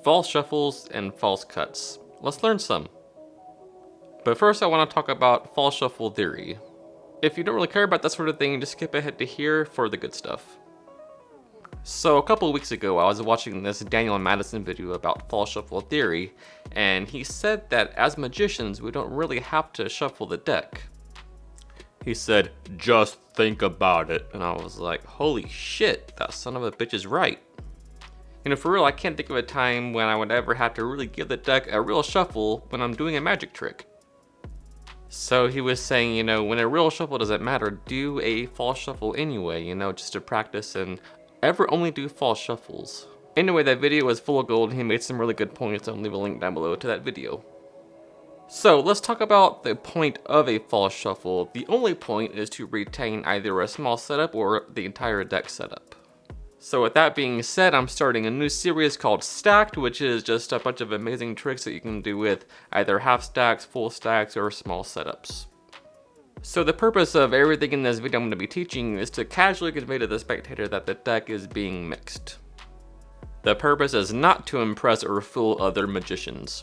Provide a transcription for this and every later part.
false shuffles and false cuts. Let's learn some. But first I want to talk about false shuffle theory. If you don't really care about that sort of thing, just skip ahead to here for the good stuff. So a couple of weeks ago, I was watching this Daniel Madison video about false shuffle theory, and he said that as magicians, we don't really have to shuffle the deck. He said, just think about it. And I was like, holy shit, that son of a bitch is right. You know, for real, I can't think of a time when I would ever have to really give the deck a real shuffle when I'm doing a magic trick. So he was saying, you know, when a real shuffle doesn't matter, do a false shuffle anyway, you know, just to practice and ever only do false shuffles. Anyway, that video was full of gold and he made some really good points. I'll leave a link down below to that video. So let's talk about the point of a false shuffle. The only point is to retain either a small setup or the entire deck setup. So with that being said, I'm starting a new series called Stacked, which is just a bunch of amazing tricks that you can do with either half stacks, full stacks, or small setups. So the purpose of everything in this video I'm going to be teaching is to casually convey to the spectator that the deck is being mixed. The purpose is not to impress or fool other magicians.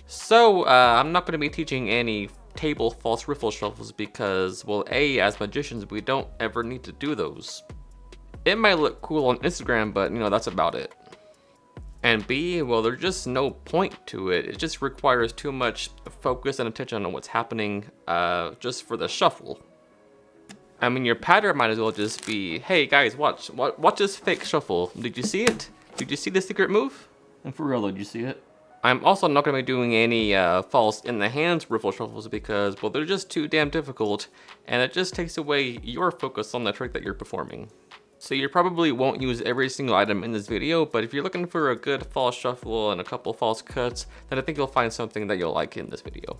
So I'm not going to be teaching any table false riffle shuffles because, well, A, as magicians, we don't ever need to do those. It might look cool on Instagram, but you know, that's about it. And B, well, there's just no point to it. It just requires too much focus and attention on what's happening just for the shuffle. I mean, your pattern might as well just be, hey guys, watch this fake shuffle. Did you see it? Did you see the secret move? And for real, did you see it? I'm also not going to be doing any false in the hands riffle shuffles because, well, they're just too damn difficult and it just takes away your focus on the trick that you're performing. So you probably won't use every single item in this video, but if you're looking for a good false shuffle and a couple false cuts, then I think you'll find something that you'll like in this video.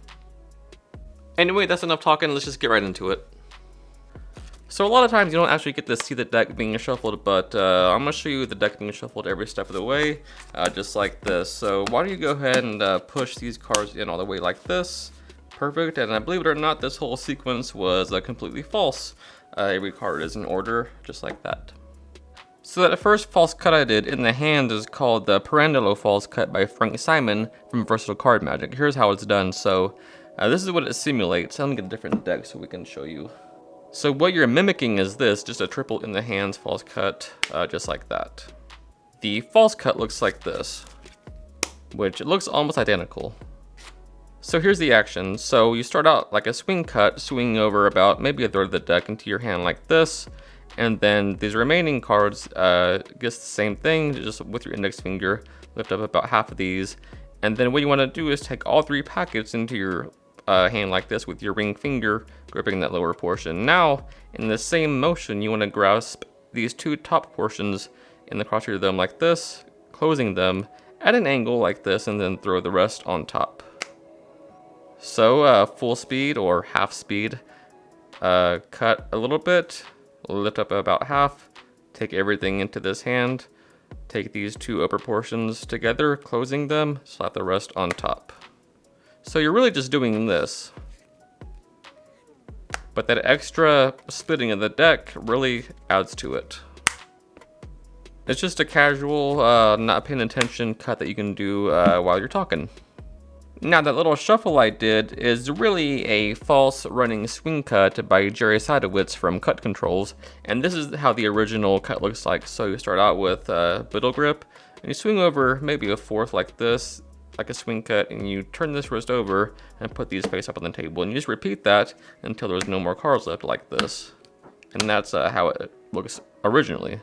Anyway, that's enough talking, let's just get right into it. So a lot of times you don't actually get to see the deck being shuffled, but I'm going to show you the deck being shuffled every step of the way, just like this. So why don't you go ahead and push these cards in all the way like this. Perfect, and I believe it or not, this whole sequence was completely false. Every card is in order, just like that. So that first false cut I did in the hand is called the Parangelo false cut by Frank Simon from Versatile Card Magic. Here's how it's done. So this is what it simulates. I'm gonna get a different deck so we can show you. So what you're mimicking is this, just a triple in the hands false cut, just like that. The false cut looks like this, which it looks almost identical. So here's the action. So you start out like a swing cut, swinging over about maybe a third of the deck into your hand like this. And then these remaining cards, just the same thing, just with your index finger, lift up about half of these. And then what you want to do is take all three packets into your hand like this with your ring finger, gripping that lower portion. Now, in the same motion, you want to grasp these two top portions in the crotch of your thumb like this, closing them at an angle like this, and then throw the rest on top. So full speed or half speed, cut a little bit, lift up about half, take everything into this hand, take these two upper portions together, closing them, slap the rest on top. So you're really just doing this. But that extra splitting of the deck really adds to it. It's just a casual, not paying attention cut that you can do while you're talking. Now that little shuffle I did is really a false running swing cut by Jerry Sadowitz from Cut Controls, and this is how the original cut looks like. So you start out with biddle grip, and you swing over maybe a fourth like this, like a swing cut, and you turn this wrist over and put these face up on the table, and you just repeat that until there's no more cards left like this. And that's how it looks originally.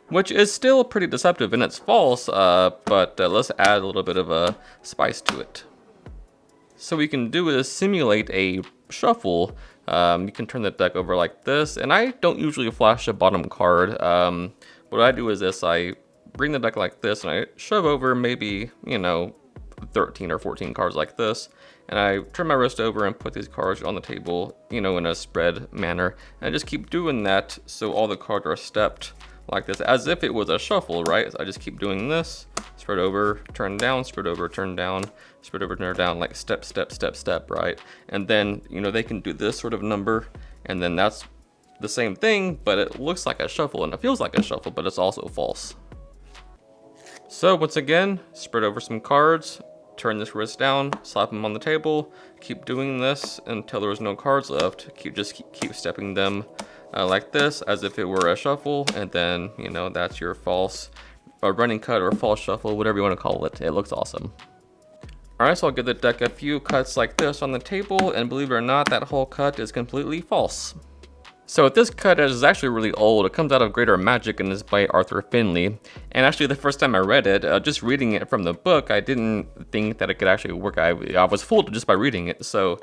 Which is still pretty deceptive and it's false, but let's add a little bit of a spice to it. So what you can do is simulate a shuffle. You can turn the deck over like this, and I don't usually flash a bottom card. What I do is this, I bring the deck like this, and I shove over maybe, you know, 13 or 14 cards like this, and I turn my wrist over and put these cards on the table, you know, in a spread manner, and I just keep doing that so all the cards are stepped like this, as if it was a shuffle, right? So I just keep doing this, spread over, turn down, spread over, turn down, spread over, turn down, like step, step, step, step, right? And then, you know, they can do this sort of number, and then that's the same thing, but it looks like a shuffle and it feels like a shuffle, but it's also false. So once again, spread over some cards, turn this wrist down, slap them on the table, keep doing this until there's no cards left. Keep stepping them like this, as if it were a shuffle, and then, you know, that's your false running cut or false shuffle, whatever you want to call it. It looks awesome. Alright, so I'll give the deck a few cuts like this on the table, and believe it or not, that whole cut is completely false. So this cut is actually really old. It comes out of Greater Magic and is by Arthur Finley. And actually the first time I read it, just reading it from the book, I didn't think that it could actually work. I was fooled just by reading it. So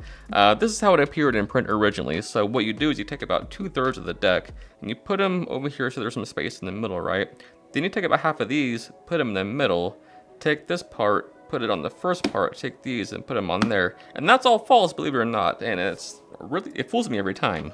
this is how it appeared in print originally. So what you do is you take about 2/3 of the deck and you put them over here so there's some space in the middle, right? Then you take about half of these, put them in the middle, take this part, put it on the first part, take these and put them on there. And that's all false, believe it or not. And it fools me every time.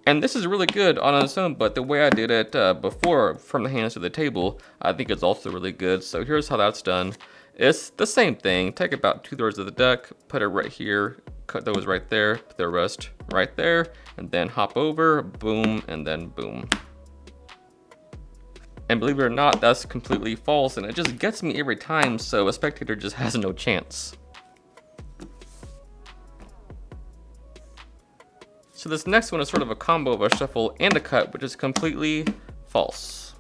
And this is really good on its own, but the way I did it before, from the hands to the table, I think it's also really good. So here's how that's done. It's the same thing. Take about 2/3 of the deck, put it right here, cut those right there, put the rest right there, and then hop over, boom, and then boom. And believe it or not, that's completely false, and it just gets me every time, so a spectator just has no chance. So this next one is sort of a combo of a shuffle and a cut, which is completely false.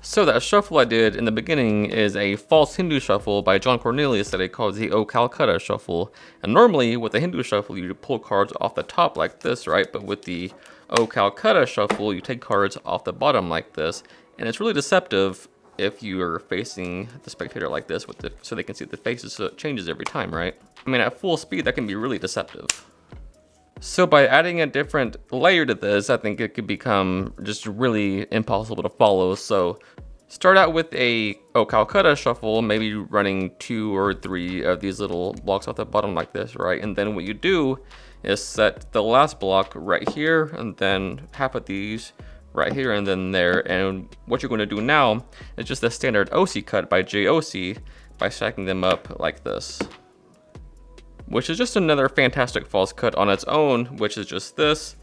So that shuffle I did in the beginning is a false Hindu shuffle by John Cornelius that he calls the Calcutta shuffle. And normally with the Hindu shuffle, you pull cards off the top like this, right? But with the Calcutta shuffle, you take cards off the bottom like this. And it's really deceptive if you're facing the spectator like this so they can see the faces, so it changes every time, right? I mean, at full speed, that can be really deceptive. So by adding a different layer to this, I think it could become just really impossible to follow. So start out with a Calcutta shuffle, maybe running 2 or 3 of these little blocks off the bottom like this, right? And then what you do is set the last block right here, and then half of these right here and then there. And what you're going to do now is just the standard OC cut by JOC by stacking them up like this, which is just another fantastic false cut on its own, which is just this,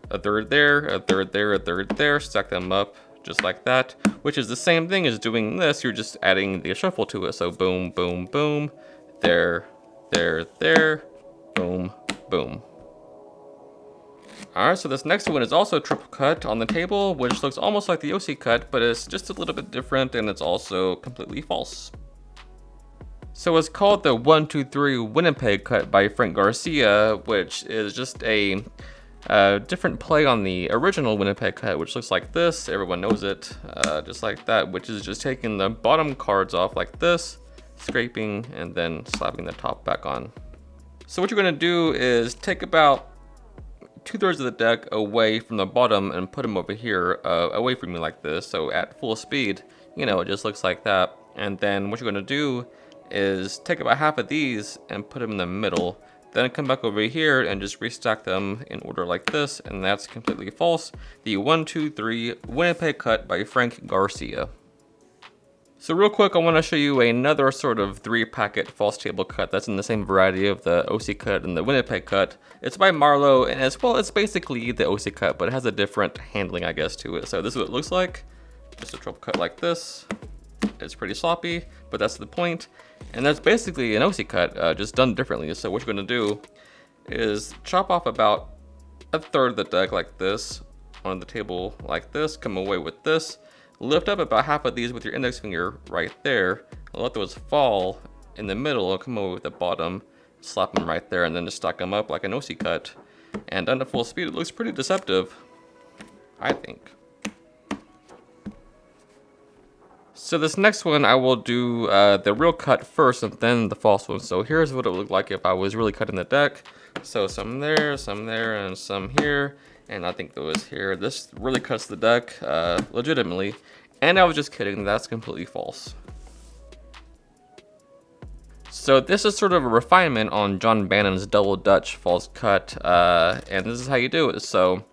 a third there, a third there, a third there, stack them up just like that, which is the same thing as doing this. You're just adding the shuffle to it. So boom, boom, boom, there, there, there, boom, boom. Alright, so this next one is also triple cut on the table, which looks almost like the OC cut, but it's just a little bit different, and it's also completely false. So it's called the 1, 2, 3 Winnipeg cut by Frank Garcia, which is just a different play on the original Winnipeg cut, which looks like this. Everyone knows it, just like that, which is just taking the bottom cards off like this, scraping, and then slapping the top back on. So what you're going to do is take about 2/3 of the deck away from the bottom and put them over here, away from me like this. So at full speed, you know, it just looks like that. And then what you're going to do is take about half of these and put them in the middle. Then come back over here and just restack them in order like this. And that's completely false. The 1, 2, 3 Winnipeg cut by Frank Garcia. So real quick, I want to show you another sort of 3-packet false table cut that's in the same variety of the OC cut and the Winnipeg cut. It's by Marlow, and as well, it's basically the OC cut, but it has a different handling, I guess, to it. So this is what it looks like. Just a triple cut like this. It's pretty sloppy, but that's the point. And that's basically an OC cut, just done differently. So what you're going to do is chop off about 1/3 of the deck like this, on the table like this, come away with this. Lift up about half of these with your index finger right there. Let those fall in the middle and come over with the bottom. Slap them right there and then just stack them up like an OC cut. And done at full speed, it looks pretty deceptive, I think. So this next one, I will do the real cut first and then the false one. So here's what it would look like if I was really cutting the deck. So some there, and some here. And I think those here. This really cuts the deck legitimately. And I was just kidding, that's completely false. So this is sort of a refinement on John Bannon's double Dutch false cut. And this is how you do it. So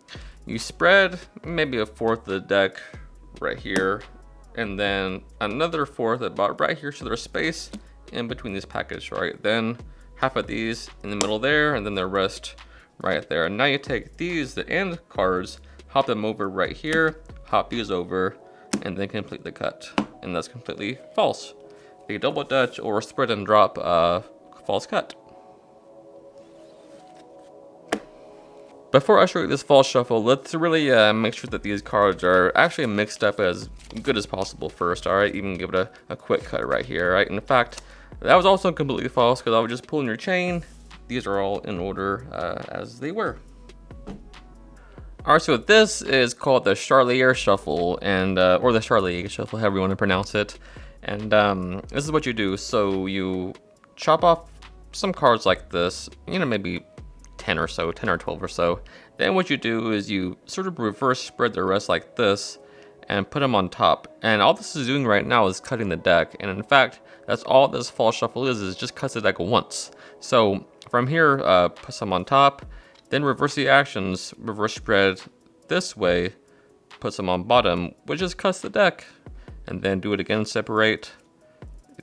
you spread maybe 1/4 of the deck right here. And then another 1/4 about right here, so there's space in between these packets, right? Then half of these in the middle there, and then the rest right there. And now you take these, the end cards, hop them over right here, hop these over, and then complete the cut. And that's completely false. A double Dutch or spread and drop false cut. Before I show you this false shuffle, let's really make sure that these cards are actually mixed up as good as possible first, alright? Even give it a quick cut right here, right? In fact, that was also completely false because I was just pulling your chain. These are all in order as they were. Alright, so this is called the Charlier Shuffle, and or the Charlier Shuffle, however you want to pronounce it. And this is what you do. So you chop off some cards like this, you know, maybe 10 or so, 10 or 12 or so. Then what you do is you sort of reverse spread the rest like this and put them on top. And all this is doing right now is cutting the deck. And in fact, that's all this false shuffle is just cuts the deck once. So from here, put some on top, then reverse the actions, reverse spread this way, put some on bottom, which just cuts the deck. And then do it again, separate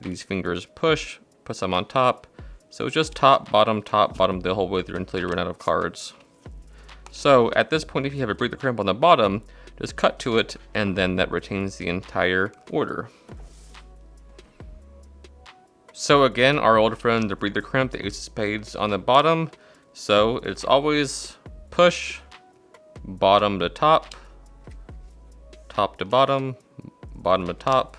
these fingers, push, put some on top. So it's just top, bottom, the whole way through until you run out of cards. So at this point, if you have a breather crimp on the bottom, just cut to it, and then that retains the entire order. So again, our old friend, the breather crimp, the ace of spades on the bottom. So it's always push, bottom to top, top to bottom, bottom to top,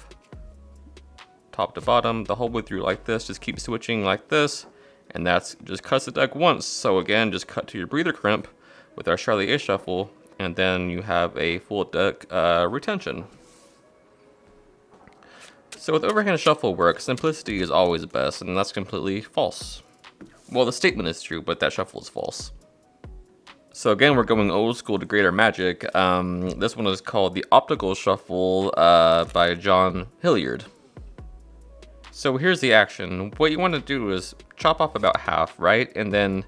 top to bottom, the whole way through like this. Just keep switching like this, and that's just cuts the deck once. So again, just cut to your breather crimp with our Charlier Shuffle, and then you have a full deck retention. So with overhand shuffle work, simplicity is always best, and that's completely false. Well, the statement is true, but that shuffle is false. So again, we're going old school to greater magic. This one is called the Optical Shuffle by John Hilliard. So here's the action. What you want to do is chop off about half, right? And then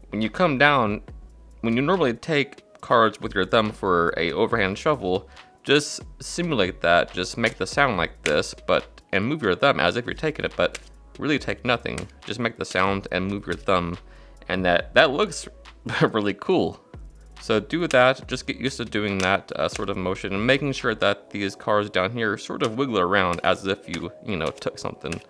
when you come down, when you normally take cards with your thumb for a overhand shuffle, just simulate that. Just make the sound like this, and move your thumb as if you're taking it, but really take nothing. Just make the sound and move your thumb, and that looks really cool. So do that, just get used to doing that sort of motion, and making sure that these cards down here sort of wiggle around as if you took something.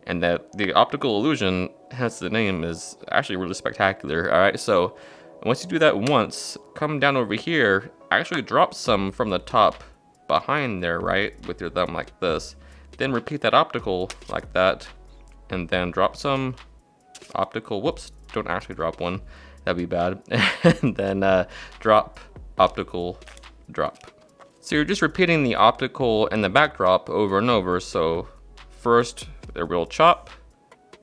And that the optical illusion, hence the name, is actually really spectacular. Alright, so once you do that once, come down over here, actually drop some from the top behind there, right, with your thumb like this. Then repeat that optical like that, and then drop some optical, whoops, don't actually drop one. That'd be bad. And then drop, optical, drop. So you're just repeating the optical and the backdrop over and over. So first a real chop,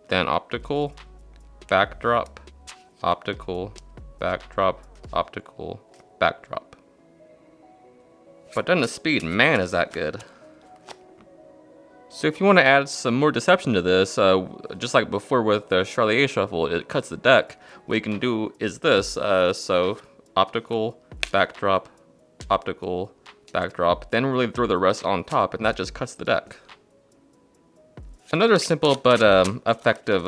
then optical, backdrop, optical, backdrop, optical, backdrop. But done to speed, man, is that good. So if you want to add some more deception to this, just like before with the Charlier Shuffle, it cuts the deck. What you can do is this, so optical, backdrop, then really throw the rest on top, and that just cuts the deck. Another simple but effective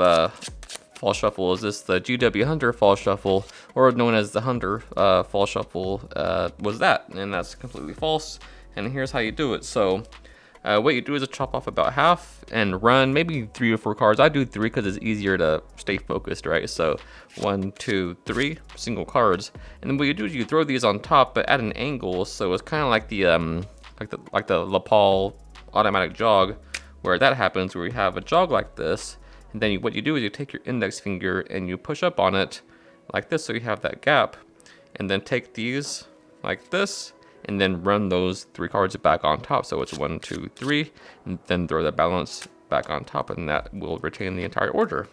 fall shuffle is this, the GW Hunter fall shuffle, or known as the Hunter fall shuffle, was that, and that's completely false. And here's how you do it. So what you do is chop off about half and run maybe 3 or 4 cards. I do 3 because it's easier to stay focused, right? So 1, 2, 3 single cards, and then what you do is you throw these on top, but at an angle. So it's kind of like the lapel automatic jog, where that happens, where you have a jog like this, and then what you do is you take your index finger and you push up on it like this, so you have that gap, and then take these like this, and then run those 3 cards back on top. So it's 1, 2, 3, and then throw the balance back on top, and that will retain the entire order.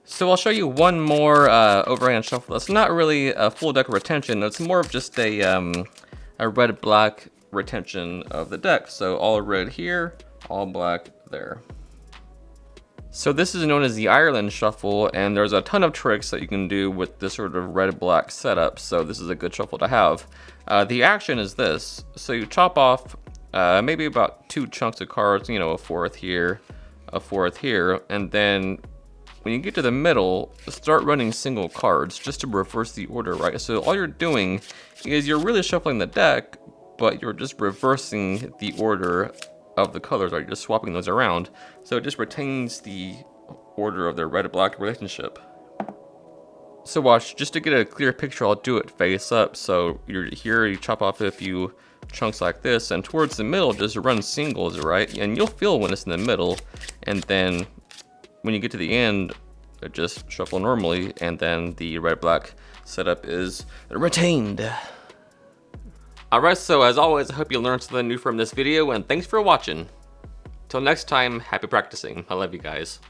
So I'll show you one more overhand shuffle. It's not really a full deck retention. It's more of just a red-black retention of the deck. So all red here, all black there. So this is known as the Ireland Shuffle, and there's a ton of tricks that you can do with this sort of red-black setup, so this is a good shuffle to have. The action is this. So you chop off maybe about 2 chunks of cards, a fourth here, a fourth here, and then when you get to the middle, start running single cards just to reverse the order, right? So all you're doing is you're really shuffling the deck, but you're just reversing the order of the colors, right? You're just swapping those around. So it just retains the order of their red-black relationship. So watch, just to get a clear picture, I'll do it face up. So you're here, you chop off a few chunks like this, and towards the middle, just run singles, right? And you'll feel when it's in the middle, and then when you get to the end, just shuffle normally, and then the red-black setup is retained. Alright, so as always, I hope you learned something new from this video, and thanks for watching. Till next time, happy practicing. I love you guys.